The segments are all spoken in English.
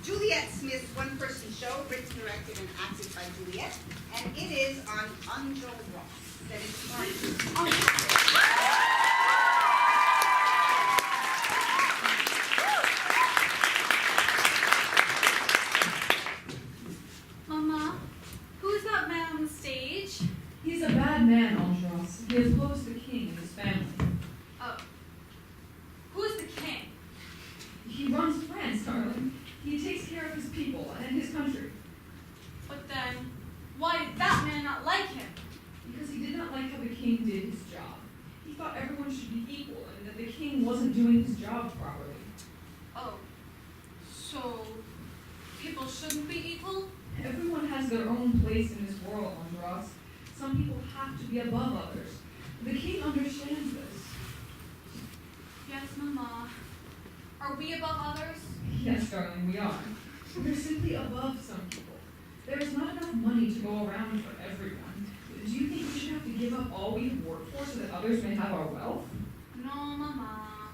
Juliet Smith's one-person show, written, directed, and acted by Juliet, and it is on Angel Ross. That is Mama, who is that man on the stage? He's a bad man, Angel Ross. He has opposed the king and his family. Oh. Who is the king? He runs France, darling. He takes care of his people and his country. But then, why did that man not like him? Because he did not like how the king did his job. He thought everyone should be equal and that the king wasn't doing his job properly. Oh. So, people shouldn't be equal? Everyone has their own place in this world, Angel Ross. Some people have to be above others. The king understands this. Yes, Mama. Are we above others? Yes, darling, we are. We're simply above some people. There is not enough money to go around for everyone. Do you think we should have to give up all we have worked for so that others may have our wealth? No, Mama.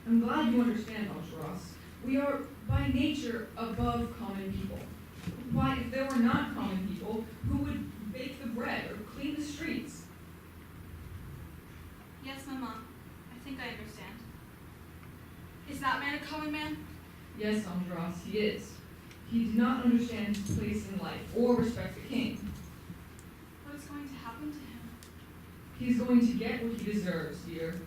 I'm glad you understand, Angel Ross. We are, by nature, above common people. Why, if there were not common people, who would bake the bread or clean the streets? Yes, Mama. I think I understand. Is that man a common man? Yes, Angel Ross, he is. He did not understand his place in life or respect the king. What is going to happen to him? He's going to get what he deserves, dear.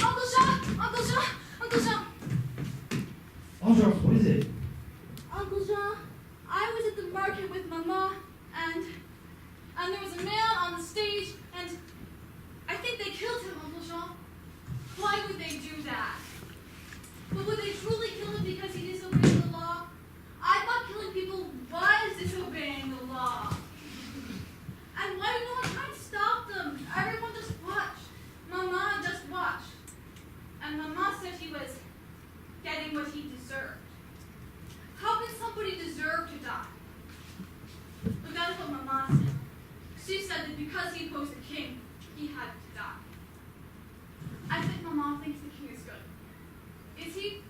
Uncle Jean! Uncle Jean! Uncle Jean! Angel Ross, what is it? Uncle Jean, I was at the market with Mama, and there was a man on the stage, and I think they killed him, Uncle Jean. Why would they do that? But would they truly kill him because he disobeyed the law? I thought killing people was disobeying the law. And why did no one try to stop them? Everyone just watched. Mama just watched. And Mama said he was getting what he deserved. How can somebody deserve to die? But that is what Mama said. She said that because he opposed the king, he had to die. I think Mama thinks the king is good. Is he?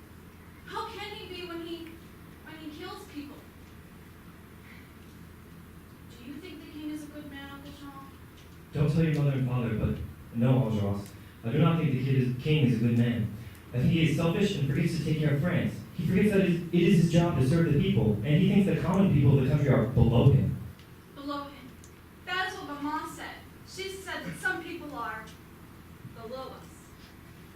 How can he be when he kills people? Do you think the king is a good man, Uncle Jean? Don't tell your mother and father, but no, Angel Ross. I do not think the king is a good man. I think he is selfish and forgets to take care of France. He forgets that it is his job to serve the people, and he thinks the common people of the country are below him. Below him. That is what Mama said. She said that some people are below us.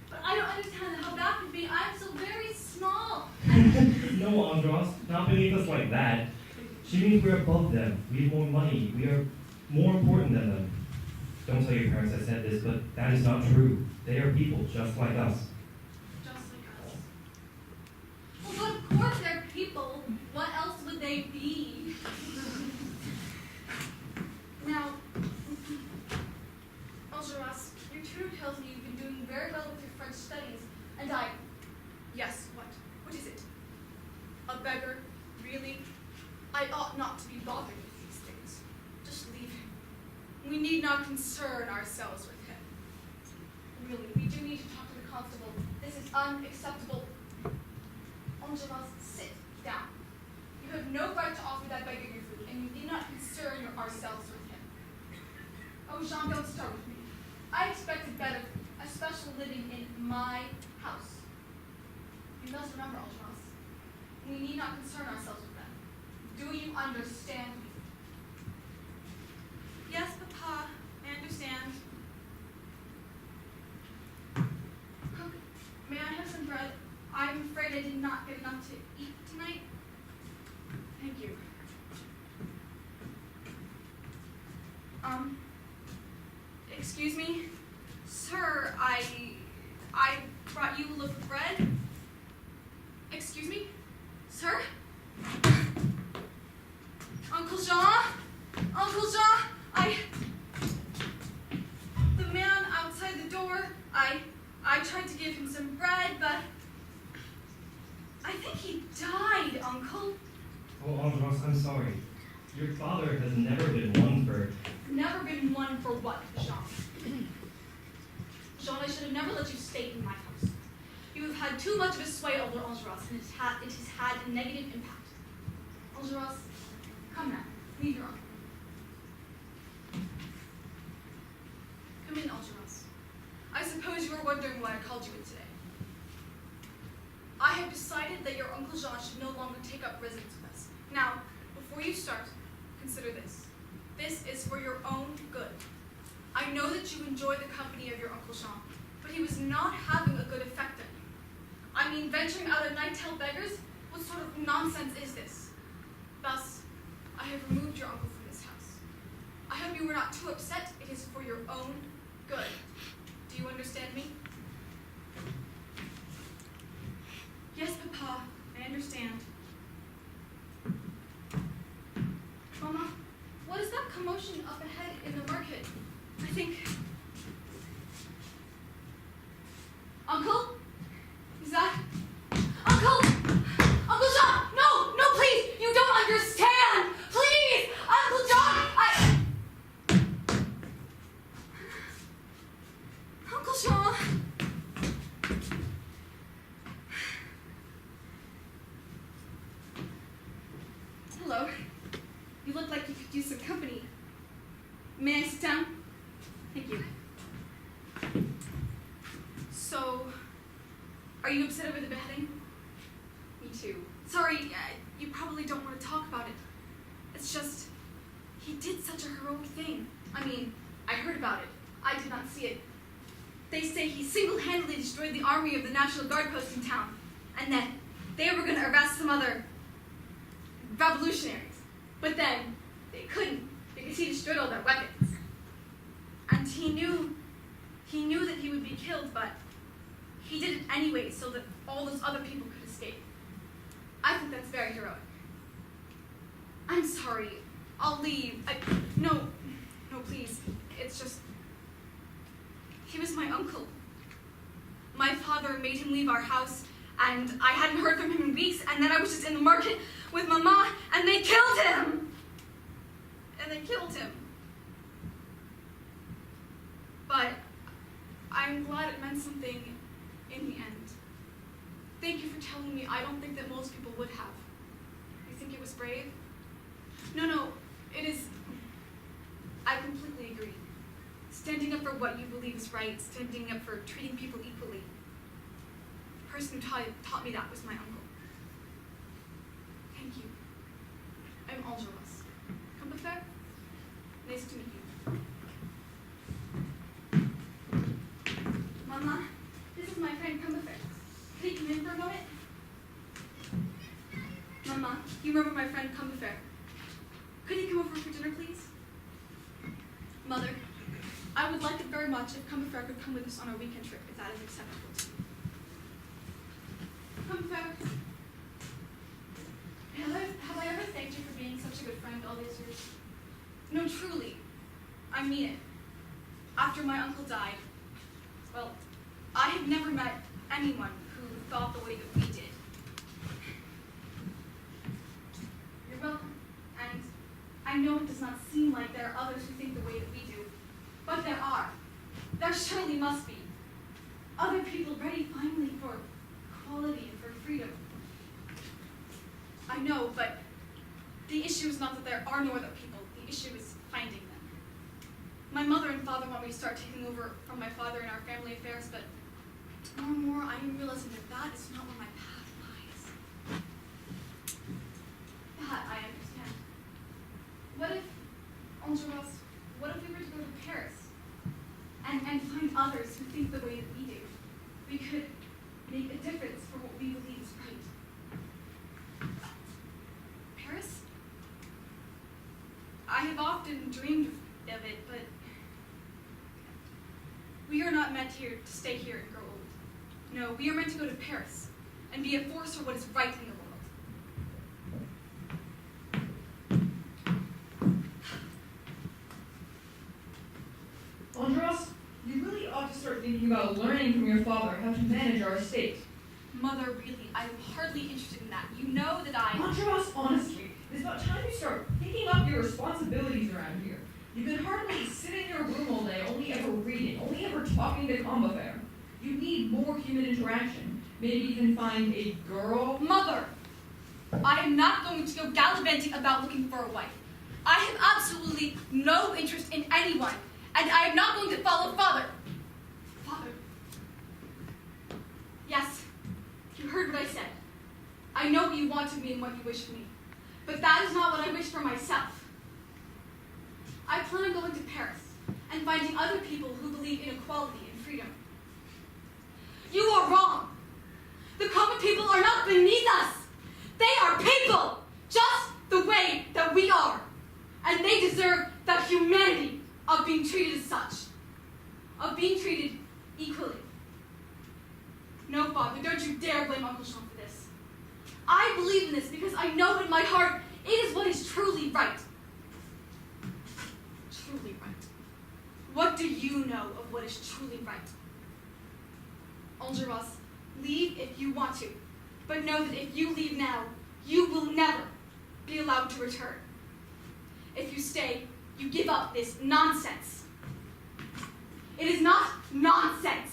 But I don't understand how that could be. I'm so very small. No, Angel Ross, not beneath us like that. She means we're above them. We have more money. We are more important than them. Don't tell your parents I said this, but that is not true. They are people just like us. Just like us. Well, but of course they're people. What else would they be? Now, Angel Ross, your tutor tells me you've been doing very well with your French studies, and yes, what? What is it? A beggar? Really? I ought not to be bothered with these things. Just leave him. We need not concern ourselves with him. Really, we do need to talk to the constable. This is unacceptable. Angel Ross, sit down. You have no right to offer that beggar your food, and you need not concern ourselves with him. Oh, Jean, don't start with me. I expected better from you, especially living in my house. You must remember, Angel Ross, we need not concern ourselves with them. Do you understand me? Yes, Papa, I understand. Cook, may I have some bread? I'm afraid I did not get enough to eat tonight. Thank you. Excuse me? Sir, I brought you a loaf of bread. Excuse me? Sir? Uncle Jean? Uncle Jean? The man outside the door, I tried to give him some bread, but I think he died, Uncle. Oh, Angel Ross, I'm sorry. Your father has never been one for... Never been one for what, Jean? Jean, I should have never let you stay in my house. You have had too much of a sway over Enjolras, and it has had a negative impact. Enjolras, come now. Leave your uncle. Come in, Enjolras. I suppose you are wondering why I called you in today. I have decided that your Uncle Jean should no longer take up residence with us. Now, before you start, consider this. This is for your own good. I know that you enjoy the company of your Uncle Jean, but he was not having a good effect on you. I mean, venturing out at night to tell beggars? What sort of nonsense is this? Thus, I have removed your uncle from this house. I hope you were not too upset. It is for your own good. Do you understand me? Yes, Papa, I understand. Mama, what is that commotion up ahead in the market? I think... Uncle? Is that... Uncle! Uncle Jean! No! No, please! You don't understand! Please! Uncle Jean! Uncle Jean! Hello. You look like you could use some company. May I sit down? Thank you. So, are you upset over the beheading? Me too. Sorry, you probably don't want to talk about it. It's just, he did such a heroic thing. I mean, I heard about it. I did not see it. They say he single-handedly destroyed the army of the National Guard post in town, and that they were going to arrest some other revolutionaries. But then, they couldn't, because he destroyed all their weapons. And he knew that he would be killed, but he did it anyway so that all those other people could escape. I think that's very heroic. I'm sorry. I'll leave. No, please. It's just... He was my uncle. My father made him leave our house, and I hadn't heard from him in weeks, and then I was just in the market with Mama, and they killed him! But I'm glad it meant something in the end. Thank you for telling me. I don't think that most people would have. You think it was brave? No, it is... I completely agree. Standing up for what you believe is right, standing up for treating people equally. The person who taught me that was my uncle. Thank you. I'm Enjolras. Combeferre? Nice to meet you. Mama, this is my friend Combeferre. Could he come in for a moment? Mama, you remember my friend Combeferre? Could he come over for dinner, please? Mother, I would like it very much if Combeferre could come with us on our weekend trip, if that is acceptable to you. Combeferre, have I ever thanked you for being such a good friend all these years? No, truly. I mean it. After my uncle died, well, I have never met anyone who thought the way that we did. You're welcome. And I know it does not seem like there are others who think the way that we do, but there are. There surely must be. Other people ready finally for equality and for freedom. I know, but the issue is not that there are no other people. The issue is finding them. My mother and father want me to start taking over from my father in our family affairs, but more and more I am realizing that is not where my path lies. That I understand. What if, Enjolras, what if we were to go to Paris and find others who think the way that we do? We could make a difference for what we believe is right. Paris? I have often dreamed of it, but we are not meant here to stay here and grow old. No, we are meant to go to Paris and be a force for what is right in the world. Enjolras, you really ought to start thinking about learning from your father how to manage our estate. Mother, really, I'm hardly interested in that. You know that I... Enjolras, honestly, it's about time you start picking up your responsibilities around here. You can hardly sit in your room all day, only ever reading, only ever talking to Combeferre. You need more human interaction. maybe even find a girl. Mother, I am not going to go gallivanting about looking for a wife. I have absolutely no interest in anyone, and I am not going to follow father. Father. Yes, you heard what I said. I know what you want of me and what you wish for me, but that is not what I wish for myself. I plan on going to Paris and finding other people who believe in equality and freedom. You are wrong. The common people are not beneath us. They are people, just the way that we are. And they deserve the humanity of being treated as such, of being treated equally. No, Father, don't you dare blame Uncle Jean for this. I believe in this because I know in my heart it is what is truly right. Truly right. What do you know of what is truly right? Enjolras, leave if you want to, but know that if you leave now, you will never be allowed to return. If you stay, you give up this nonsense. It is not nonsense.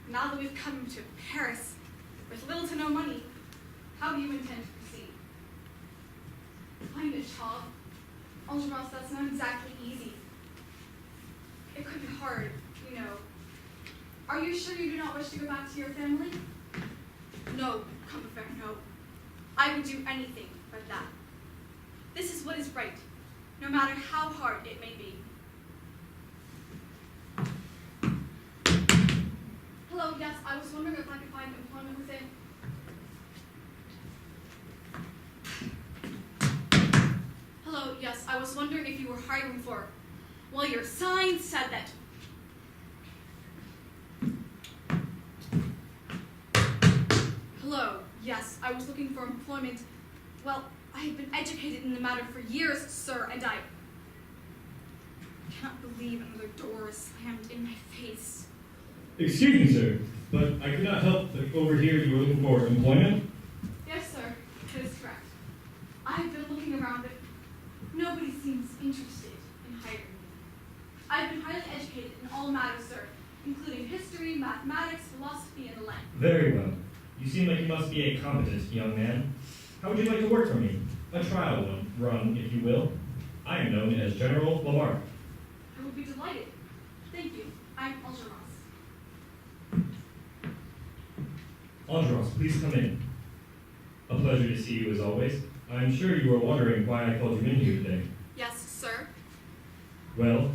Now that we've come to Paris with little to no money, how do you intend to proceed? Find a job? Enjolras, that's not exactly easy. It could be hard, you know. Are you sure you do not wish to go back to your family? No, Combeferre, no. I would do anything but that. This is what is right, no matter how hard it may be. Hello, yes, I was wondering if I could find employment within. Hello, yes, I was wondering if you were hiring for. Well, your sign said that. Hello, yes, I was looking for employment. Well, I have been educated in the matter for years, sir, and I cannot believe another door is slammed in my face. Excuse me, sir, but I could not help but overhear you were looking for employment. Yes, sir, that is correct. I have been looking around, but nobody seems interested in hiring me. I have been highly educated in all matters, sir, including history, mathematics, philosophy, and the like. Very well. You seem like you must be a competent young man. How would you like to work for me? A trial run, if you will. I am known as General Lamarck. I would be delighted. Thank you. I'm Enjolras. Enjolras, please come in. A pleasure to see you as always. I'm sure you are wondering why I called you in here today. Yes, sir. Well,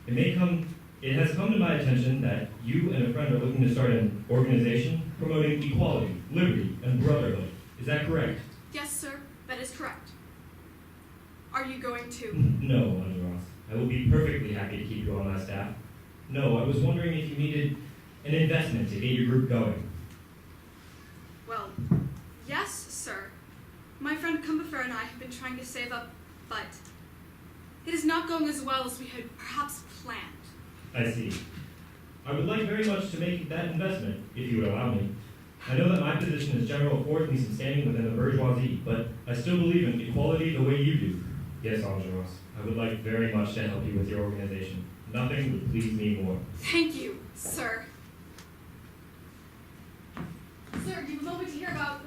it has come to my attention that you and a friend are looking to start an organization promoting equality, liberty, and brotherhood. Is that correct? Yes, sir. That is correct. Are you going to? No, Enjolras. I will be perfectly happy to keep you on my staff. No, I was wondering if you needed an investment to get your group going. Well, yes, sir. My friend Combeferre and I have been trying to save up, but it is not going as well as we had perhaps planned. I see. I would like very much to make that investment, if you would allow me. I know that my position as general affords me some standing within the bourgeoisie, but I still believe in equality the way you do. Yes, Enjolras, I would like very much to help you with your organization. Nothing would please me more. Thank you, sir. Sir, do you have a moment to hear about,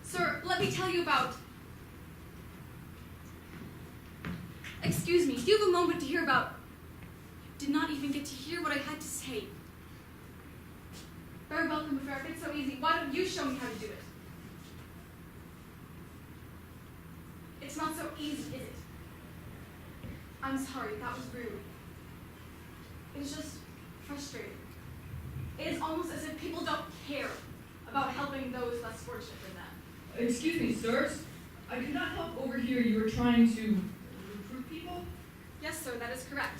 Sir, let me tell you about... Excuse me, do you have a moment to hear about... You did not even get to hear what I had to say. Very well, Combeferre, if it's so easy, why don't you show me how to do it? It's not so easy, is it? I'm sorry, that was rude. It's just frustrating. It is almost as if people don't care about helping those less fortunate than them. Excuse me, sirs. I could not help overhear you were trying to recruit people. Yes, sir, that is correct.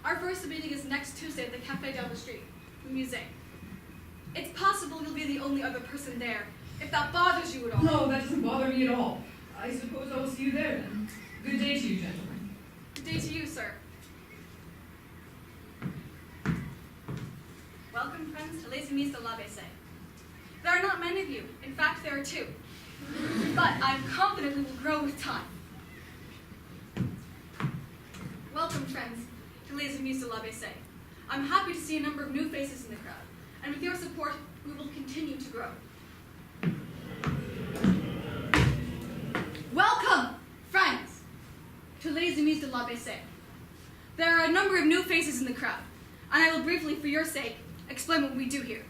Our first meeting is next Tuesday at the cafe down the street, the museum. It's possible you'll be the only other person there, if that bothers you at all. No, that doesn't bother me at all. I suppose I will see you there then. Good day to you, gentlemen. Good day to you, sir. Welcome, friends, to Les Amis de l'ABC. There are not many of you. In fact, there are 2. But I'm confident we will grow with time. Welcome, friends, to Les Amis de l'ABC. I'm happy to see a number of new faces in the crowd, and with your support, we will continue to grow. Welcome, friends, to Les Amis de l'ABC. There are a number of new faces in the crowd, and I will briefly, for your sake, explain what we do here.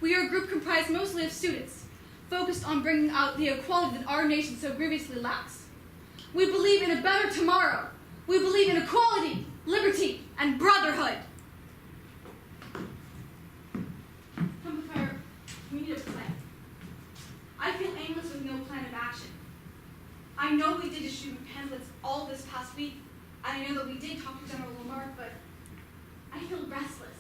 We are a group comprised mostly of students, focused on bringing out the equality that our nation so grievously lacks. We believe in a better tomorrow. We believe in equality, liberty, and brotherhood. Commissaire, we need a plan. I feel aimless with no plan of action. I know we did distribute pamphlets all this past week, and I know that we did talk to General Lamarck, but I feel restless.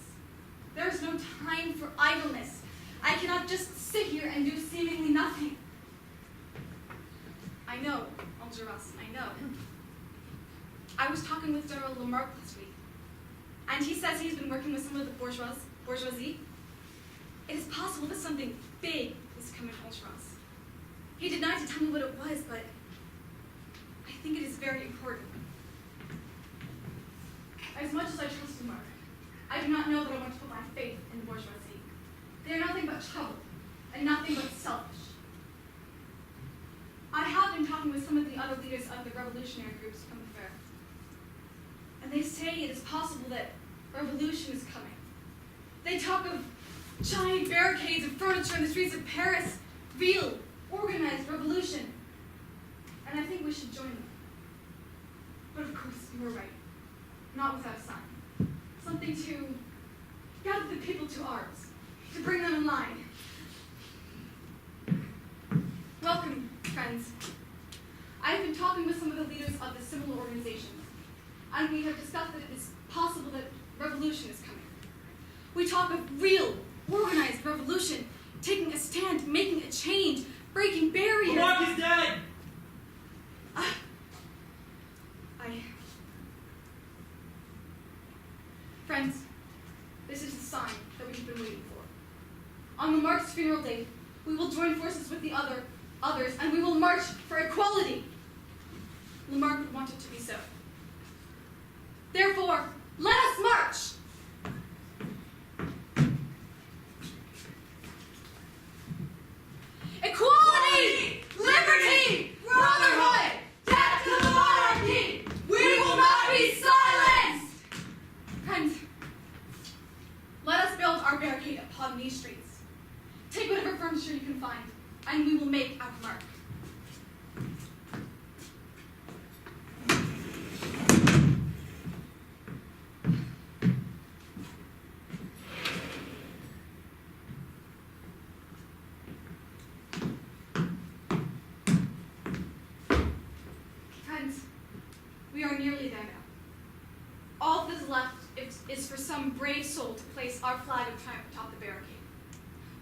There's no time for idleness. I cannot just sit here and do seemingly nothing. I know, Enjolras, I know. I was talking with General Lamarck last week, and he says he's been working with some of the bourgeoisie. It is possible that something big is coming, Enjolras. He denied to tell me what it was, but I think it is very important. As much as I trust Lamarck, I do not know that I want to put my faith in the bourgeoisie. They are nothing but trouble, and nothing but selfish. I have been talking with some of the other leaders of the revolutionary groups from the fair, and they say it is possible that revolution is coming. They talk of giant barricades of furniture in the streets of Paris, real, organized revolution, and I think we should join them. But of course, you were right. Not without a sign. Something to gather the people to arms, to bring them in line. Welcome, friends. I have been talking with some of the leaders of the similar organizations, and we have discussed that it is possible that revolution is coming. We talk of real, organized revolution, taking a stand, making a change, breaking barriers. Lamarck is dead! Friends, this is the sign that we have been waiting for. On Lamarck's funeral day, we will join forces with the others, and we will march for equality. Lamarck would want it to be so. Therefore, let us march! Equality! Liberty! Brotherhood! Death to the monarchy! We will not be silenced! Friends, let us build our barricade upon these streets. Take whatever furniture you can find, and we will make our mark. Friends, we are nearly there now. All that is left is for some brave soul to place our flag of triumph atop the barricade.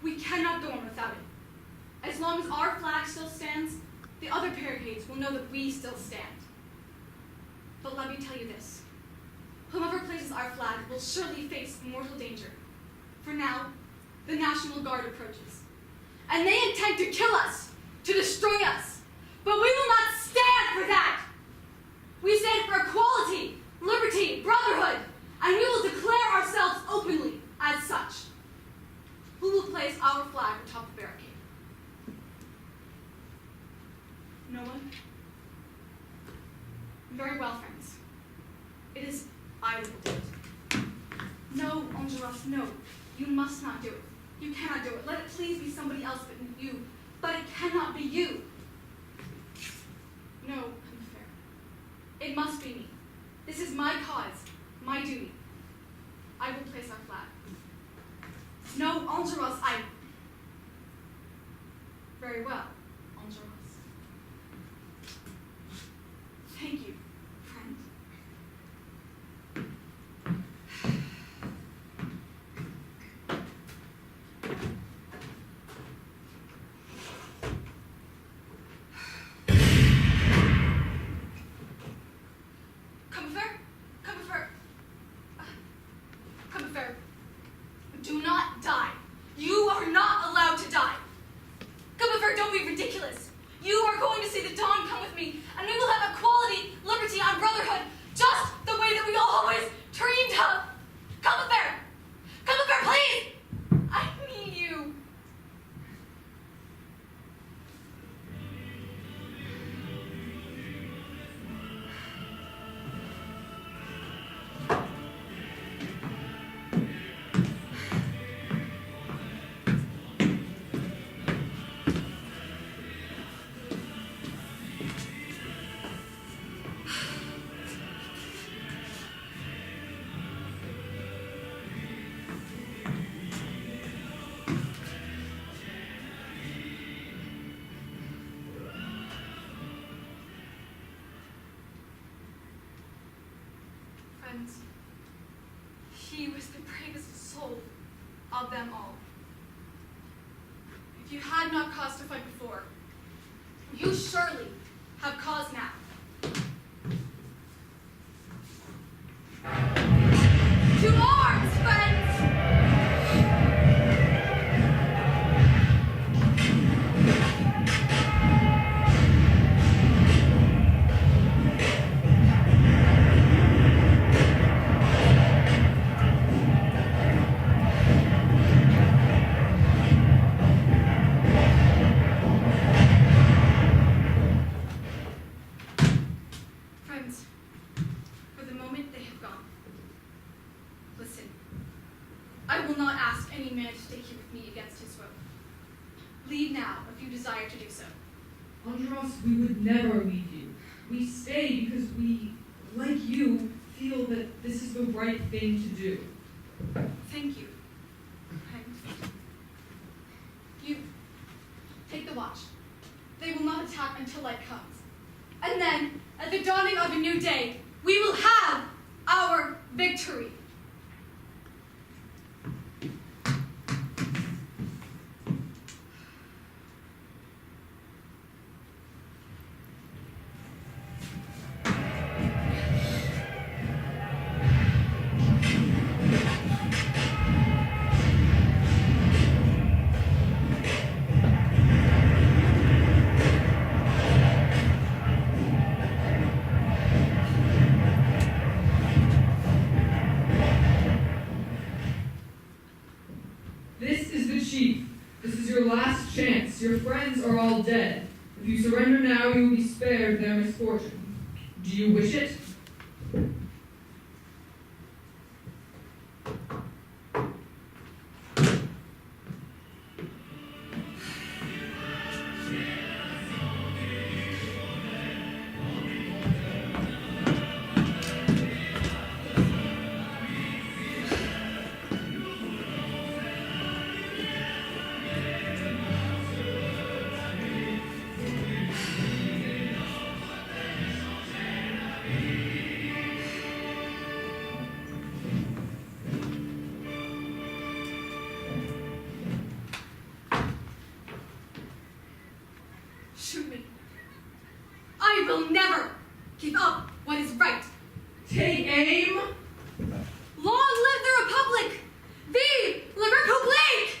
We cannot go on without it. As long as our flag still stands, the other barricades will know that we still stand. But let me tell you this. Whomever places our flag will surely face mortal danger. For now, the National Guard approaches. And they intend to kill us, to destroy us. But we will not stand for that. We stand for equality, liberty, brotherhood, and we will declare ourselves openly as such. Who will place our flag atop the barricade? No one? Very well, friends. It is I that will do it. No, Enjolras, no. You must not do it. You cannot do it. Let it please be somebody else but you. But it cannot be you. No, Commissaire. It must be me. This is my cause, my duty. I will place our flag. No, Enjolras, very well, Enjolras. Thank you, friend. Combeferre, do not die. You are not allowed to die. Combeferre, don't be ridiculous. You are going to see the dawn come with me, and we will have equality, liberty, and brotherhood, just the way that we always dreamed of. Combeferre! Combeferre, please! I need you. Friends, he was the bravest soul of them all. If you had not cause to fight before, you surely have cause now. To arms, friends! Friends, for the moment they have gone. Listen, I will not ask any man to stay here with me against his will. Leave now if you desire to do so. Enjolras, we would never leave you. We stay because we, like you, feel that this is the right thing to do. Thank you. Friend. You, take the watch. They will not attack until light comes. And then, at the dawning of a new day, we will have our victory. This is the chief. This is your last chance. Your friends are all dead. If you surrender now, you will be spared their misfortune. Do you wish it? Shoot me. I will never give up what is right. Take aim. Long live the Republic! Vive la République!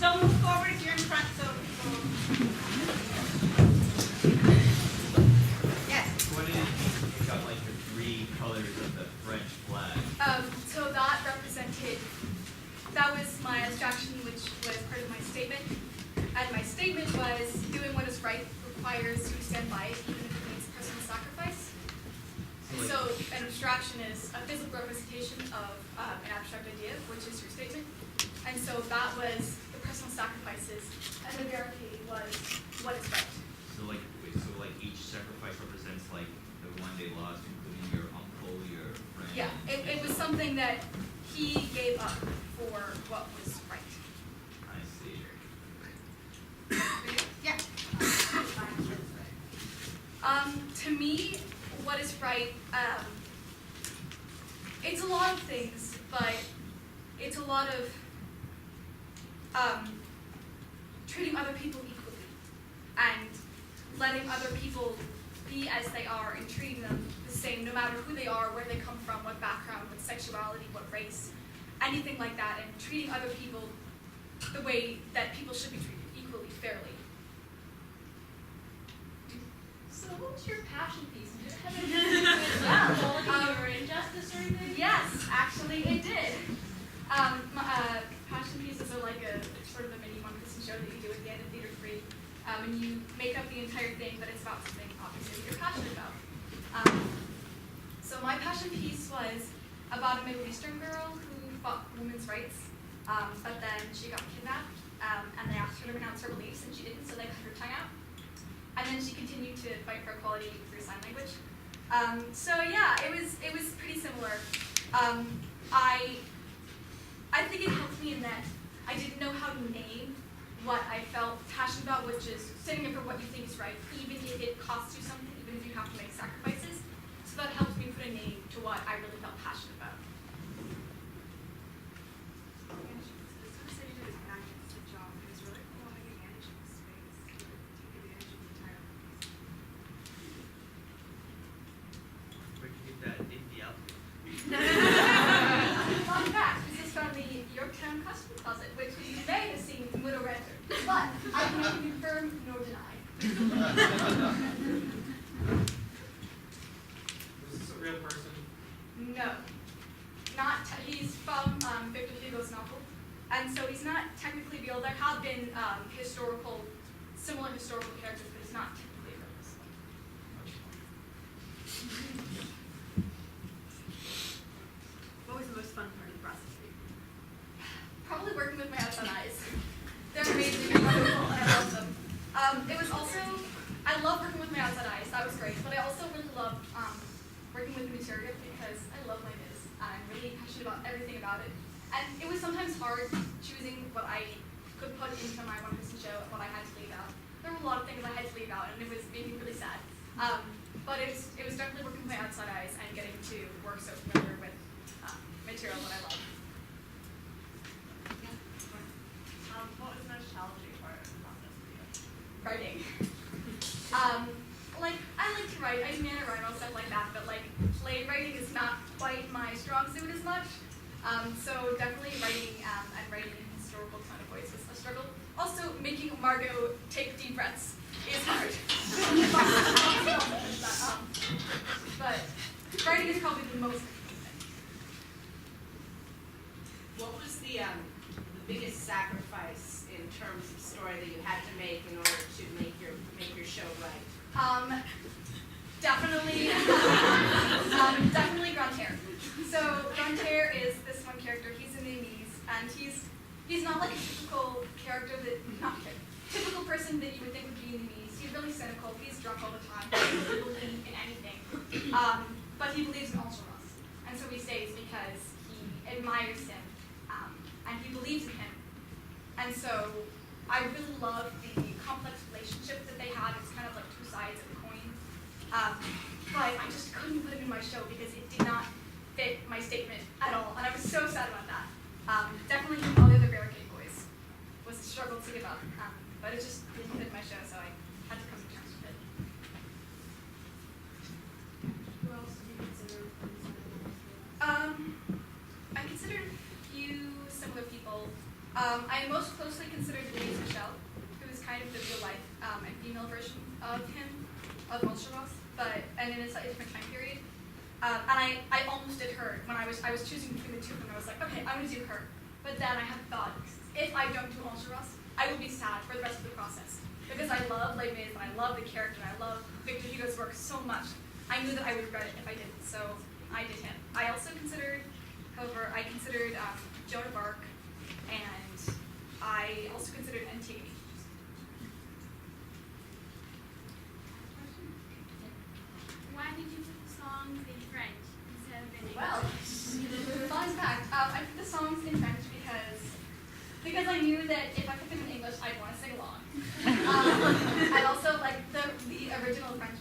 So move forward if you're in front, so. Yes. What did it mean you got like the three colors of the French flag? So that represented, that was my abstraction, which was part of my statement. And my statement was, doing what is right requires you to stand by it, even if it means personal sacrifice. And So, so an abstraction is a physical representation of an abstract idea, which is your statement. And so that was the personal sacrifices, and the barricade was what is right. so like, wait, so like each sacrifice represents like the one they lost, including your uncle, your friend. Yeah, it was something that he gave up for what was right. I see. Yeah. To me, what is right, it's a lot of things, but it's a lot of treating other people equally and letting other people be as they are and treating them the same, no matter who they are, where they come from, what background, what sexuality, what race, anything like that, and treating other people the way that people should be treated, equally, fairly. So what was your passion piece? Did it have anything to do with equality or injustice or anything? Yes, actually it did. Passion pieces are like a sort of a mini one-person show that you do at the end of Theater 3. And you make up the entire thing, but it's about something obviously that you're passionate about. So my passion piece was about a Middle Eastern girl who fought for women's rights, but then she got kidnapped, and they asked her to renounce her beliefs, and she didn't, so they cut her tongue out. And then she continued to fight for equality through sign language. So yeah, it was pretty similar. I think it helped me in that I didn't know how to name what I felt passionate about, which is standing up for what you think is right, even if it costs you something, even if you have to make sacrifices. So that helped me put a name to what I really felt passionate about. Where did you get that nifty outfit? Fun fact, this is from the Yorktown costume closet, which you may have seen in Widow Renter, but I can neither confirm nor deny. Was this a real person? No, not he's from Victor Hugo's novel, and so he's not technically real. There have been similar historical characters, but he's not technically real. What was the most fun part of the process for you? Probably working with my outside eyes. They're amazing and wonderful, and I love them. It was also, I love working with my outside eyes. That was great, but I also really loved working with the material because I love my biz. I'm really passionate about everything about it. And it was sometimes hard choosing what I could put into my one-person show and what I had to leave out. There were a lot of things I had to leave out, and it was making me really sad. But it was definitely working with my outside eyes and getting to work so familiar with material that I love. What was the most challenging part of the process for you? Writing. I like to write. I mean, I write all stuff like that, but like playwriting is not quite my strong suit as much. So definitely writing and writing in historical tone of voice was a struggle. Also, making Margot take deep breaths is hard. But writing is probably the most difficult thing. What was the biggest sacrifice in terms of story that you had to make in order to make your show right? Definitely, definitely Gruntair. So Gruntair is this one character. He's in the Amis, and he's not like a typical character typical person that you would think would be in the Amis. He's really cynical. He's drunk all the time. He doesn't really believe in anything, but he believes in Ultraviolet, and so he stays because he admires him, and he believes in him. And so I really love the complex relationship that they had. It's kind of like two sides of the coin. But I just couldn't put him in my show because it did not fit my statement at all, and I was so sad about that. Definitely all the other Barricade Boys was a struggle to give up, but it just didn't fit my show, so I had to come to terms with it. Who else did you consider? I considered a few similar people. I most closely considered Louise Michelle, who is kind of the real life and female version of him, of Ultraviolet, and in a slightly different time period. And I almost did her when I was choosing between the two of them. I was like, okay, I'm gonna do her. But then I had the thought, if I don't do Ultraviolet, I will be sad for the rest of the process because I love Les Mis and I love the character and I love Victor Hugo's work so much, I knew that I would regret it if I didn't, so I did him. I also considered, however, Joan of Arc, and I also considered Antigone. Why did you put the songs in French instead of in English? Well, fun fact, I put the songs in French because I knew that if I put them in English, I'd want to sing along. I also like the original French